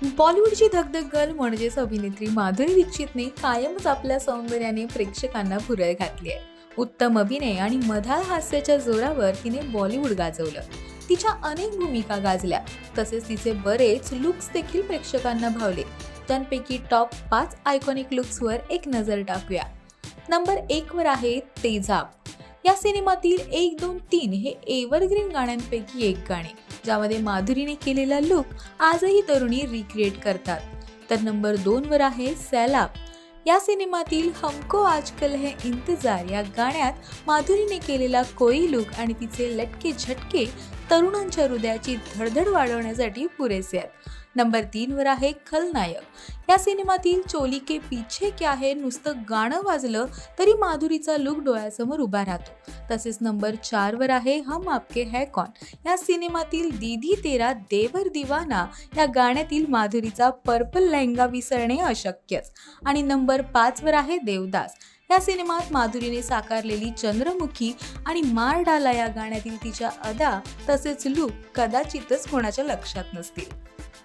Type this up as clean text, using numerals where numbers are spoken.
बॉलिवूडची धगधग गर्ल म्हणजेच अभिनेत्री माधुरी दीक्षितने कायमच आपल्या सौंदर्याने प्रेक्षकांना भुरळ घातली आहे. उत्तम अभिनय आणि मधाळ हास्याच्या जोरावर तिने बॉलिवूड गाजवलं. तिच्या अनेक भूमिका गाजल्या, तसेच तिचे बरेच लुक्स देखील प्रेक्षकांना भावले. त्यांपैकी टॉप 5 आयकॉनिक लुक्सवर एक नजर टाकूया. नंबर 1 वर आहे तेजाब. या सिनेमातील 1, 2, 3 हे एव्हरग्रीन गाण्यांपैकी एक गाणे, ज्यामध्ये माधुरीने केलेला लुक आजही तरुणी रिक्रिएट करतात. तर नंबर 2 वर आहे सैलाब. या सिनेमातील हमको आजकल है इंतजार या गाण्यात माधुरीने केलेला कोळी लुक आणि तिचे लटके झटके तरुणांच्या हृदयाची धडधड वाढवण्यासाठी पुरेसे आहेत. नंबर 3 वर आहे खलनायक. या सिनेमातील चोली के पीछे क्या है नुसतं गाणं वाजलं तरी माधुरीचा लुक डोळ्यासमोर उभा राहतो. तसेच नंबर 4 वर आहे हम आपके है कौन. या सिनेमातील दीदी तेरा देवर दिवाना या गाण्यातील माधुरीचा पर्पल लेहंगा विसरणे अशक्यच. आणि नंबर 5 वर आहे देवदास. या सिनेमात माधुरीने साकारलेली चंद्रमुखी आणि मार डाला या गाण्यातील तिच्या अदा तसेच लुक कदाचितच कोणाच्या लक्षात नसतील.